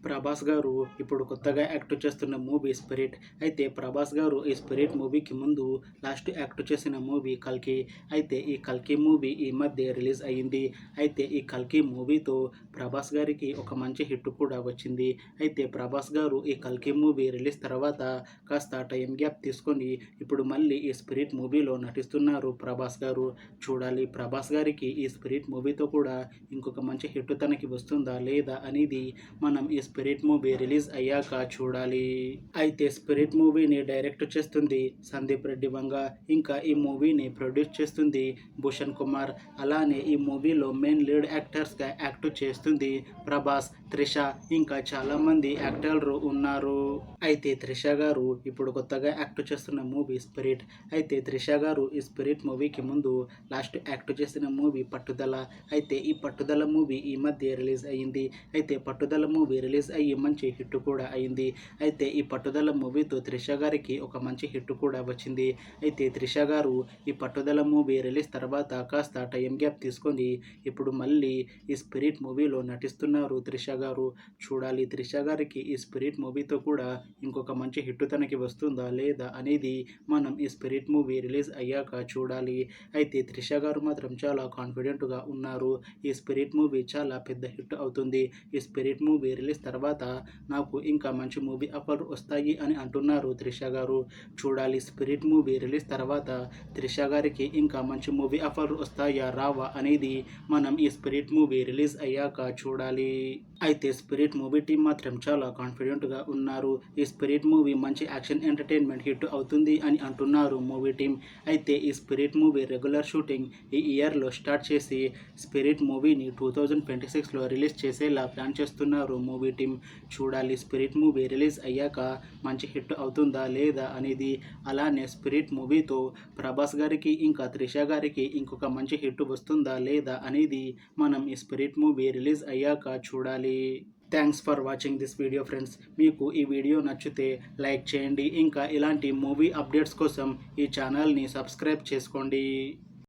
ప్రభాస్ గారు ఇప్పుడు కొత్తగా యాక్ట్ చేస్తున్న మూవీ స్పిరిట్. అయితే ప్రభాస్ గారు ఈ స్పిరిట్ మూవీకి ముందు లాస్ట్ యాక్ట్ చేసిన మూవీ కల్కి. అయితే ఈ కల్కి మూవీ ఈ మధ్య రిలీజ్ అయ్యింది. అయితే ఈ కల్కి మూవీతో ప్రభాస్ గారికి ఒక మంచి హిట్ కూడా వచ్చింది. అయితే ప్రభాస్ గారు ఈ కల్కి మూవీ రిలీజ్ తర్వాత కాస్త టైం గ్యాప్ తీసుకొని ఇప్పుడు మళ్ళీ ఈ స్పిరిట్ మూవీలో నటిస్తున్నారు ప్రభాస్ గారు. చూడాలి ప్రభాస్ గారికి ఈ స్పిరిట్ మూవీతో కూడా ఇంకొక మంచి హిట్ తనకి వస్తుందా లేదా అనేది మనం ఈ స్పిరిట్ మూవీ రిలీజ్ అయ్యాక చూడాలి. అయితే స్పిరిట్ మూవీని డైరెక్ట్ చేస్తుంది సందీప్ రెడ్డి వంగ, ఇంకా ఈ మూవీని ప్రొడ్యూస్ చేస్తుంది భూషణ్ కుమార్. అలానే ఈ మూవీలో మెయిన్ లీడ్ యాక్టర్స్గా యాక్ట్ చేస్తుంది ప్రభాస్, త్రిష, ఇంకా చాలామంది యాక్టర్లు ఉన్నారు. అయితే త్రిష గారు ఇప్పుడు కొత్తగా యాక్ట్ చేస్తున్న మూవీ స్పిరిట్. అయితే త్రిష గారు ఈ స్పిరిట్ మూవీకి ముందు లాస్ట్ యాక్ట్ చేసిన మూవీ పట్టుదల. అయితే ఈ పట్టుదల మూవీ ఈ మధ్య రిలీజ్ అయ్యింది. అయితే పట్టుదల మూవీ రిలీజ్ అయ్యి మంచి హిట్ కూడా అయింది. అయితే ఈ పట్టుదల మూవీతో త్రిష గారికి ఒక మంచి హిట్ కూడా వచ్చింది. అయితే త్రిష గారు ఈ పట్టుదల మూవీ రిలీజ్ తర్వాత కాస్త టైం గ్యాప్ తీసుకొని ఇప్పుడు మళ్ళీ ఈ స్పిరిట్ మూవీలో నటిస్తున్నారు త్రిష గారు. చూడాలి త్రిష గారికి ఈ స్పిరిట్ మూవీతో కూడా ఇంకొక మంచి హిట్ తనకి వస్తుందా లేదా అనేది మనం ఈ స్పిరిట్ మూవీ రిలీజ్ అయ్యాక చూడాలి. అయితే త్రిష గారు మాత్రం చాలా కాన్ఫిడెంట్గా ఉన్నారు. ఈ స్పిరిట్ మూవీ చాలా పెద్ద హిట్ అవుతుంది. ఈ స్పిరిట్ మూవీ రిలీజ్ తర్వాత నాకు ఇంకా మంచి మూవీ ఆఫర్ వస్తాయి అని అంటున్నారు త్రిష గారు. చూడాలి స్పిరిట్ మూవీ రిలీజ్ తర్వాత త్రిష గారికి ఇంకా మంచి మూవీ ఆఫర్ వస్తాయా రావా అనేది మనం ఈ స్పిరిట్ మూవీ రిలీజ్ అయ్యాక చూడాలి. అయితే స్పిరిట్ మూవీ టీం మాత్రం చాలా కాన్ఫిడెంట్గా ఉన్నారు. ఈ స్పిరిట్ మూవీ మంచి యాక్షన్ ఎంటర్టైన్మెంట్ హిట్ అవుతుంది అని అంటున్నారు మూవీ టీం. అయితే ఈ స్పిరిట్ మూవీ రెగ్యులర్ షూటింగ్ ఈ ఇయర్లో స్టార్ట్ చేసి స్పిరిట్ మూవీని 2026లో రిలీజ్ చేసేలా ప్లాన్ చేస్తున్నారు మూవీ టీం. చూడాలి స్పిరిట్ మూవీ రిలీజ్ అయ్యాక మంచి హిట్ అవుతుందా లేదా అనేది. అలానే స్పిరిట్ మూవీతో ప్రభాస్ గారికి ఇంకా త్రిష గారికి ఇంకొక మంచి హిట్ వస్తుందా లేదా అనేది మనం ఈ స్పిరిట్ మూవీ రిలీజ్ అయ్యాక చూడాలి. Thanks for watching this video friends. మీకు ఈ వీడియో నచ్చితే లైక్ చేయండి. ఇంకా ఇలాంటి మూవీ అప్డేట్స్ కోసం ఈ ఛానల్ని సబ్స్క్రైబ్ చేసుకోండి.